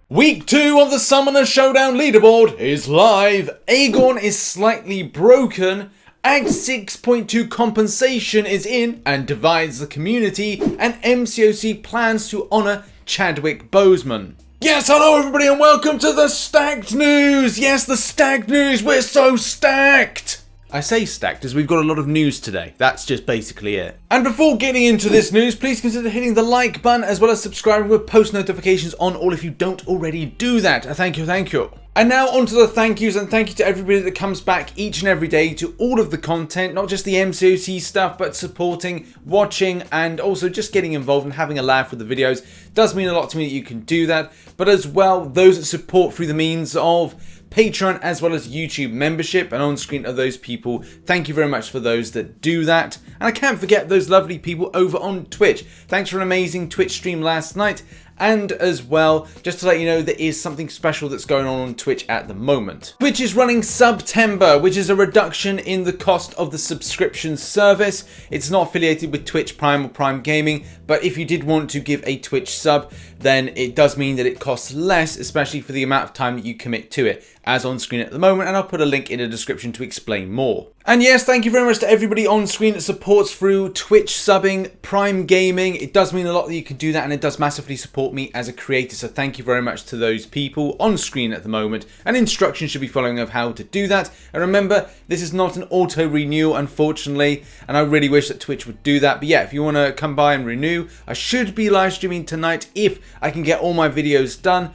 Week 2 of the Summoner Showdown Leaderboard is live. Aegon is slightly broken. Act 6.2 compensation is in and divides the community. And MCOC plans to honour Chadwick Boseman. Yes, hello everybody and welcome to the stacked news. Yes, the stacked news. We're so stacked. I say stacked as we've got a lot of news today. That's just basically it. And before getting into this news, please consider hitting the like button as well as subscribing with post notifications on all if you don't already do that. Thank you. And now on to the thank yous, and thank you to everybody that comes back each and every day to all of the content, not just the MCOC stuff, but supporting, watching, and also just getting involved and having a laugh with the videos. Does mean a lot to me that you can do that, but as well, those that support through the means of Patreon as well as YouTube membership, and on screen are those people. Thank you very much for those that do that. And I can't forget those lovely people over on Twitch. Thanks for an amazing Twitch stream last night. And as well, just to let you know, there is something special that's going on Twitch at the moment. Twitch is running September, which is a reduction in the cost of the subscription service. It's not affiliated with Twitch Prime or Prime Gaming, but if you did want to give a Twitch sub, then it does mean that it costs less, especially for the amount of time that you commit to it, as on screen at the moment, and I'll put a link in the description to explain more. And yes, thank you very much to everybody on screen that supports through Twitch subbing, Prime Gaming. It does mean a lot that you can do that, and it does massively support me as a creator, so thank you very much to those people on screen at the moment, and instructions should be following of how to do that. And remember, this is not an auto renew, unfortunately, and I really wish that Twitch would do that. But yeah, if you want to come by and renew, I should be live streaming tonight if I can get all my videos done,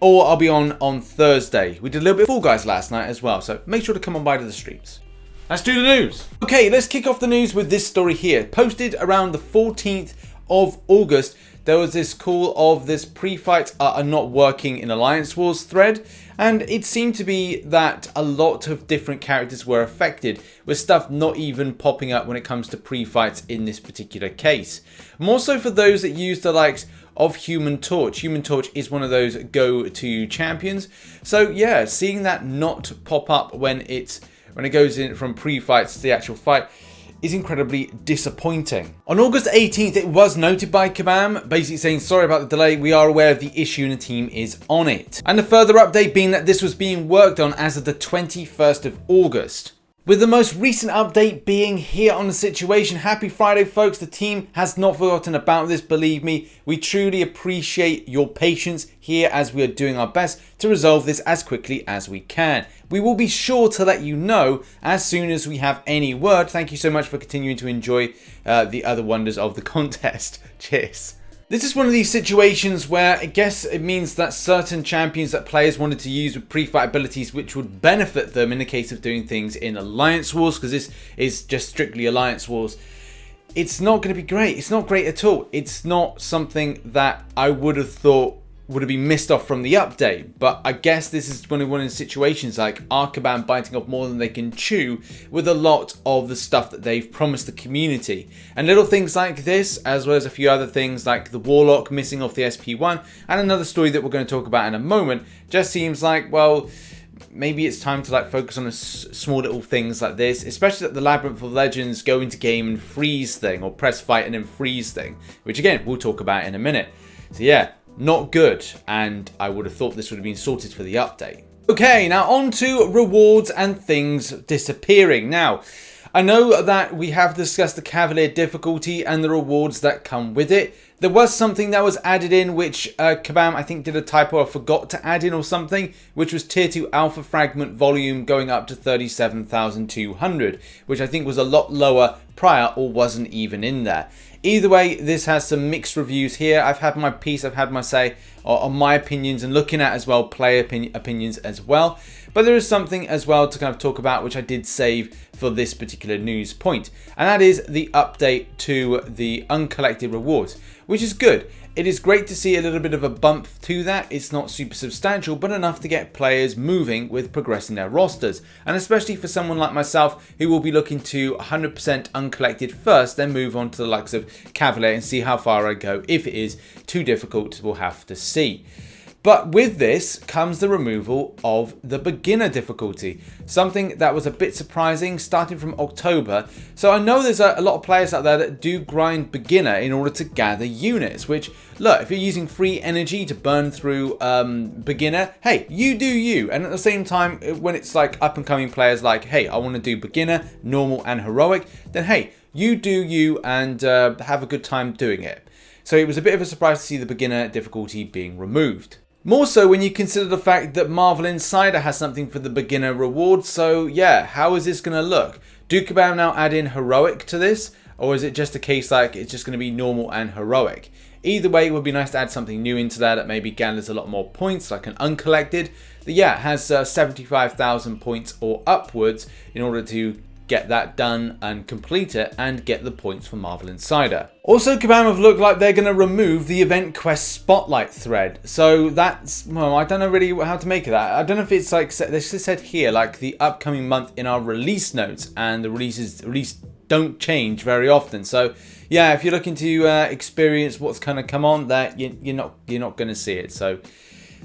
or I'll be on Thursday. We did a little bit of Fall Guys last night as well, so make sure to come on by to the streams. Let's do the news. Okay, let's kick off the news with this story here. Posted around the 14th of August, there was this call of this Prefights are not working in Alliance Wars thread, and it seemed to be that a lot of different characters were affected, with stuff not even popping up when it comes to Prefights in this particular case. More so for those that use the likes of Human Torch. Human Torch is one of those go-to champions. So yeah, seeing that not pop up when it goes in from Prefights to the actual fight is incredibly disappointing. On August 18th, it was noted by Kabam, basically saying, sorry about the delay, we are aware of the issue and the team is on it. And the further update being that this was being worked on as of the 21st of August. With the most recent update being here on the situation. Happy Friday, folks. The team has not forgotten about this, believe me. We truly appreciate your patience here as we are doing our best to resolve this as quickly as we can. We will be sure to let you know as soon as we have any word. Thank you so much for continuing to enjoy the other wonders of the contest. Cheers. This is one of these situations where I guess it means that certain champions that players wanted to use with pre-fight abilities which would benefit them in the case of doing things in Alliance Wars, because this is just strictly Alliance Wars, it's not going to be great. It's not great at all. It's not something that I would have thought would have been missed off from the update, but I guess this is one of the situations like Arcaban biting off more than they can chew with a lot of the stuff that they've promised the community. And little things like this, as well as a few other things like the Warlock missing off the SP1, and another story that we're going to talk about in a moment, just seems like, well, maybe it's time to focus on small little things like this, especially that the Labyrinth of Legends go into game and freeze thing, or press fight and then freeze thing, which again, we'll talk about in a minute. So yeah, not good, and I would have thought this would have been sorted for the update. Okay, now on to rewards and things disappearing. Now, I know that we have discussed the Cavalier difficulty and the rewards that come with it. There was something that was added in which Kabam I think did a typo or forgot to add in or something, which was tier 2 alpha fragment volume going up to 37,200, which I think was a lot lower prior or wasn't even in there. Either way, this has some mixed reviews here. I've had my piece, I've had my say on my opinions, and looking at as well player opinions as well. But there is something as well to kind of talk about which I did save for this particular news point, and that is the update to the uncollected rewards, which is good. It is great to see a little bit of a bump to that. It's not super substantial, but enough to get players moving with progressing their rosters. And especially for someone like myself who will be looking to 100% uncollected first, then move on to the likes of Cavalier and see how far I go. If it is too difficult, we'll have to see. But with this comes the removal of the beginner difficulty, something that was a bit surprising starting from October. So I know there's a lot of players out there that do grind beginner in order to gather units, which, look, if you're using free energy to burn through beginner, hey, you do you. And at the same time, when it's like up and coming players like, hey, I want to do beginner, normal and heroic, then hey, you do you and have a good time doing it. So it was a bit of a surprise to see the beginner difficulty being removed. More so when you consider the fact that Marvel Insider has something for the beginner reward. So yeah, how is this going to look? Do Kabam now add in heroic to this? Or is it just a case like it's just going to be normal and heroic? Either way, it would be nice to add something new into that maybe gathers a lot more points, like an uncollected. But yeah, it has 75,000 points or upwards in order to get that done and complete it and get the points for Marvel Insider. Also, Kabam have looked like they're going to remove the event quest spotlight thread. So that's, well, I don't know really how to make of that. I don't know if it's like, they said here, like the upcoming month in our release notes, and the release don't change very often. So yeah, if you're looking to experience what's kind of come on, that you're not going to see it. So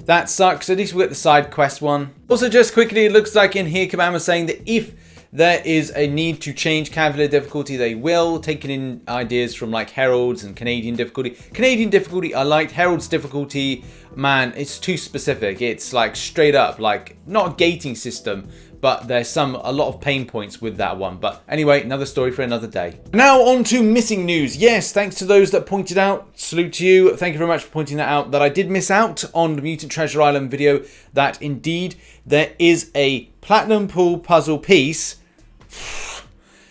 that sucks. At least we got the side quest one. Also, just quickly, it looks like in here Kabam is saying that if there is a need to change Cavalier difficulty, they will, taking in ideas from like Herald's and Canadian difficulty. Canadian difficulty I liked. Herald's difficulty, man, it's too specific. It's like straight up, like not a gating system, but there's a lot of pain points with that one. But anyway, another story for another day. Now on to missing news. Yes, thanks to those that pointed out. Salute to you. Thank you very much for pointing that out, that I did miss out on the Mutant Treasure Island video, that indeed there is a Platinumpool puzzle piece,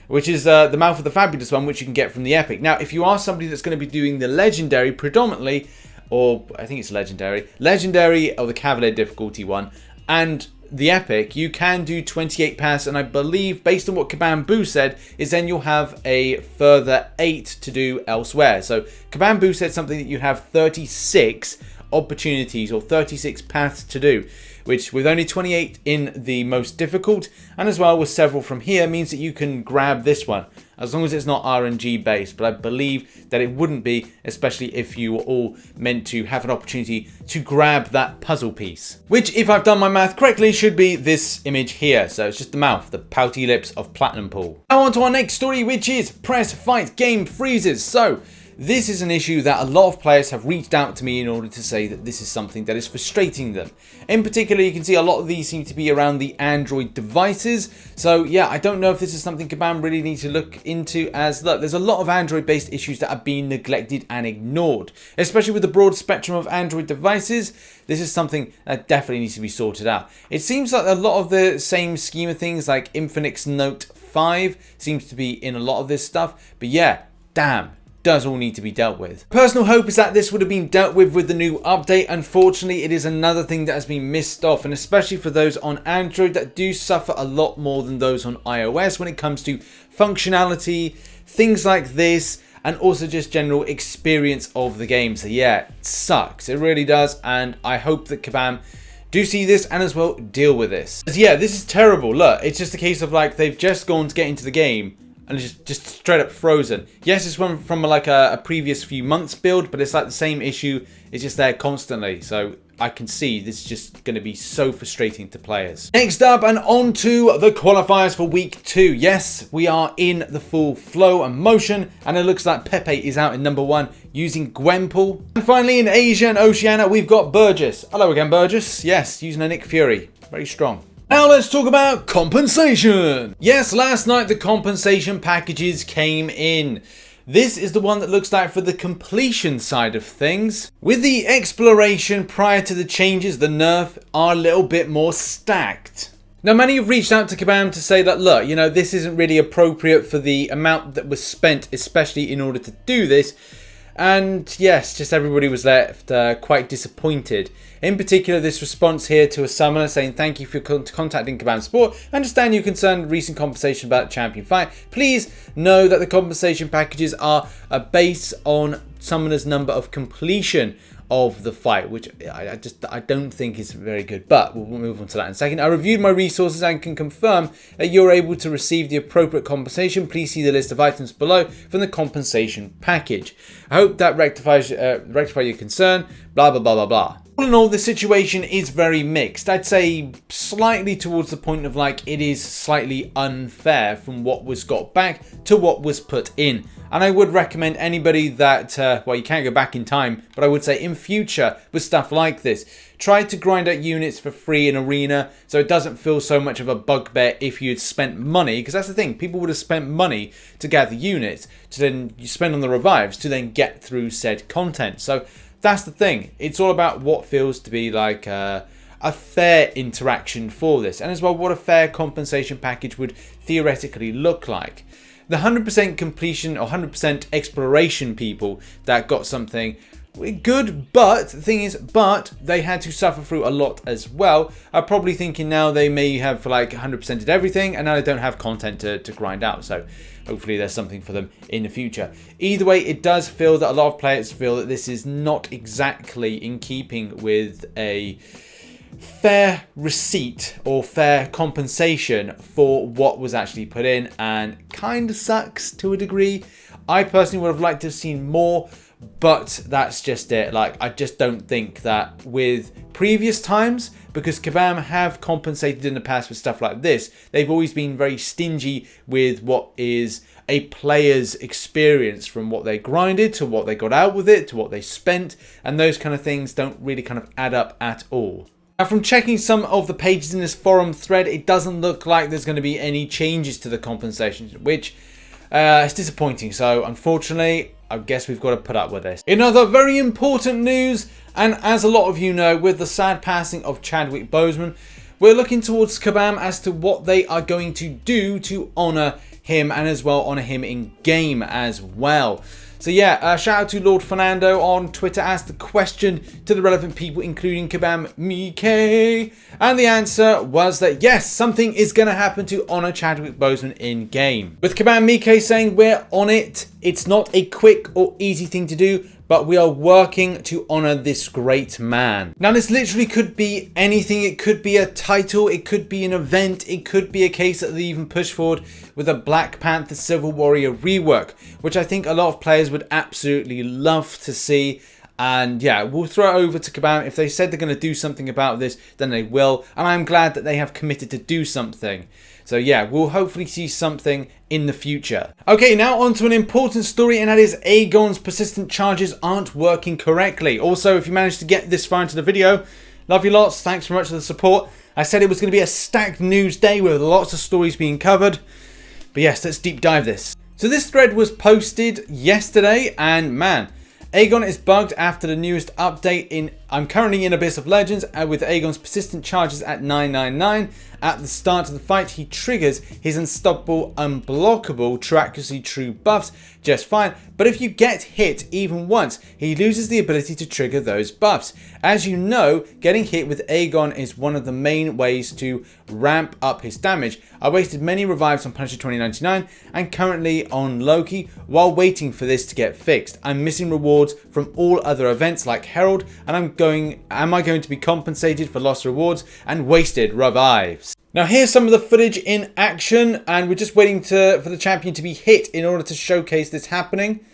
which is the Mouth of the Fabulous one, which you can get from the Epic. Now, if you are somebody that's going to be doing the Legendary predominantly, or I think it's Legendary or the Cavalier difficulty one, and the Epic, you can do 28 paths, and I believe, based on what Kabam said, is then you'll have a further 8 to do elsewhere. So Kabam said something that you have 36 opportunities or 36 paths to do, which with only 28 in the most difficult, and as well with several from here, means that you can grab this one, as long as it's not RNG based. But I believe that it wouldn't be, especially if you were all meant to have an opportunity to grab that puzzle piece, which, if I've done my math correctly, should be this image here. So it's just the mouth, the pouty lips of Platinumpool. Now on to our next story, which is Prefights game freezes. So this is an issue that a lot of players have reached out to me in order to say that this is something that is frustrating them. In particular, you can see a lot of these seem to be around the Android devices. So yeah, I don't know if this is something Kabam really needs to look into, as look, there's a lot of Android-based issues that are being neglected and ignored. Especially with the broad spectrum of Android devices, this is something that definitely needs to be sorted out. It seems like a lot of the same scheme of things, like Infinix Note 5 seems to be in a lot of this stuff. But yeah, damn, does all need to be dealt with. Personal hope is that this would have been dealt with the new update. Unfortunately, it is another thing that has been missed off, and especially for those on Android that do suffer a lot more than those on iOS when it comes to functionality, things like this, and also just general experience of the game. So yeah, it sucks. It really does, and I hope that Kabam do see this and as well deal with this. Yeah, this is terrible. Look, it's just a case of like they've just gone to get into the game and it's just straight up frozen. Yes, it's from like a previous few months build, but it's like the same issue. It's just there constantly. So I can see this is just going to be so frustrating to players. Next up, and on to the qualifiers for week 2. Yes, we are in the full flow and motion, and it looks like Pepe is out in number 1 using Gwenpool. And finally, in Asia and Oceania, we've got Burgess. Hello again, Burgess. Yes, using a Nick Fury. Very strong. Now let's talk about compensation. Yes, last night the compensation packages came in. This is the one that looks like for the completion side of things. With the exploration prior to the changes, the nerf are a little bit more stacked. Now, many have reached out to Kabam to say that, look, you know, this isn't really appropriate for the amount that was spent, especially in order to do this. And yes, just everybody was left quite disappointed. In particular, this response here to a summoner saying, thank you for contacting Kabam Sport. I understand you're concerned with recent conversation about the champion fight. Please know that the compensation packages are based on summoner's number of completion of the fight, which I don't think is very good, but we'll move on to that in a second. I reviewed my resources and can confirm that you're able to receive the appropriate compensation. Please see the list of items below from the compensation package. I hope that rectify your concern, blah, blah, blah, blah, blah. All in all, the situation is very mixed. I'd say slightly towards the point of like it is slightly unfair from what was got back to what was put in. And I would recommend anybody that, well, you can't go back in time, but I would say in future with stuff like this, try to grind out units for free in Arena so it doesn't feel so much of a bugbear if you'd spent money, because that's the thing, people would have spent money to gather units to then you spend on the revives to then get through said content. So that's the thing. It's all about what feels to be like a fair interaction for this, and as well what a fair compensation package would theoretically look like. The 100% completion or 100% exploration people that got something good, but the thing is, but they had to suffer through a lot as well. I'm probably thinking now they may have like 100%ed everything and now they don't have content to grind out. So hopefully there's something for them in the future. Either way, it does feel that a lot of players feel that this is not exactly in keeping with a fair receipt or fair compensation for what was actually put in, and kind of sucks to a degree. I personally would have liked to have seen more, but that's just it. Like, I just don't think that with previous times, because Kabam have compensated in the past with stuff like this, they've always been very stingy with what is a player's experience, from what they grinded to what they got out with it to what they spent, and those kind of things don't really kind of add up at all. Now, from checking some of the pages in this forum thread, it doesn't look like there's going to be any changes to the compensation, which is disappointing. So, unfortunately, I guess we've got to put up with this. In other very important news, and as a lot of you know, with the sad passing of Chadwick Boseman, we're looking towards Kabam as to what they are going to do to honour him, and as well honour him in game as well. So yeah, shout out to Lord Fernando on Twitter, asked the question to the relevant people, including Kabam Mike, and the answer was that yes, something is going to happen to honour Chadwick Boseman in game. With Kabam Mike saying we're on it, it's not a quick or easy thing to do, but we are working to honour this great man. Now, this literally could be anything. It could be a title, it could be an event, it could be a case that they even push forward with a Black Panther Civil Warrior rework, which I think a lot of players would absolutely love to see. And yeah, we'll throw it over to Kabam. If they said they're going to do something about this, then they will. And I'm glad that they have committed to do something. So yeah, we'll hopefully see something in the future. Okay, now on to an important story, and that is Aegon's persistent charges aren't working correctly. Also, if you managed to get this far into the video, love you lots. Thanks very much for the support. I said it was going to be a stacked news day with lots of stories being covered. But yes, let's deep dive this. So this thread was posted yesterday, and man, Aegon is bugged after the newest update. I'm currently in Abyss of Legends, and with Aegon's persistent charges at 999. At the start of the fight, he triggers his unstoppable, unblockable, true accuracy, true buffs just fine. But if you get hit even once, he loses the ability to trigger those buffs. As you know, getting hit with Aegon is one of the main ways to ramp up his damage. I wasted many revives on Punisher 2099 and currently on Loki while waiting for this to get fixed. I'm missing rewards from all other events like Herald, and am I going to be compensated for lost rewards and wasted revives? Now here's some of the footage in action, and we're just waiting for the champion to be hit in order to showcase this happening.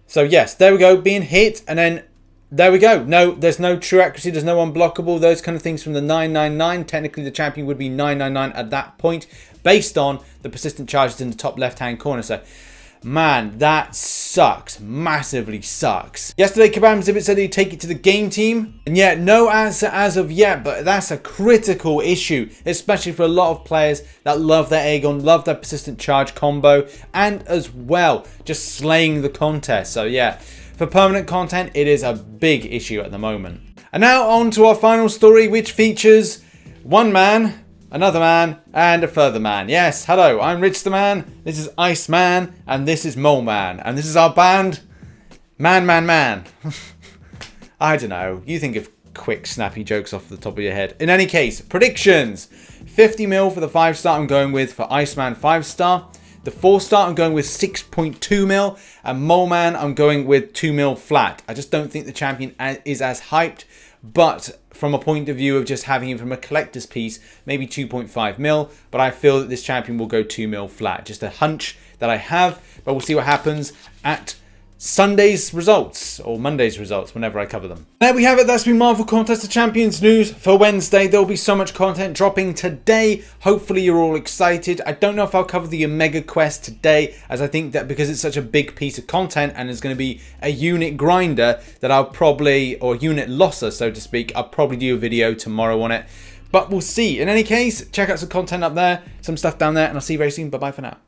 So yes, there we go, being hit, and then there we go. No, there's no true accuracy, there's no unblockable, those kind of things from the 999. Technically the champion would be 999 at that point, based on the persistent charges in the top left hand corner. So man, that sucks. Massively sucks. Yesterday, Kabam Exhibit said he'd take it to the game team. And yet, no answer as of yet, but that's a critical issue, especially for a lot of players that love their Aegon, love their persistent charge combo, and as well, just slaying the contest. So yeah, for permanent content, it is a big issue at the moment. And now on to our final story, which features one man, another man, and a further man. Yes, hello, I'm RichTheMan, this is Iceman, and this is Moleman, and this is our band, Man. I don't know, you think of quick, snappy jokes off the top of your head. In any case, predictions. 50 mil for the 5-star I'm going with for Iceman 5-star. The 4-star I'm going with 6.2 mil, and Moleman I'm going with 2 mil flat. I just don't think the champion is as hyped, but from a point of view of just having him from a collector's piece, maybe 2.5 mil, but I feel that this champion will go 2 mil flat. Just a hunch that I have, but we'll see what happens at Sunday's results, or Monday's results, whenever I cover them. There we have it. That's been Marvel Contest of Champions news for Wednesday. There'll be so much content dropping today. Hopefully you're all excited. I don't know if I'll cover the Omega Quest today, as I think that because it's such a big piece of content and it's going to be a unit grinder, that I'll probably, or unit losser, so to speak, I'll probably do a video tomorrow on it. But we'll see. In any case, check out some content up there, some stuff down there, and I'll see you very soon. Bye-bye for now.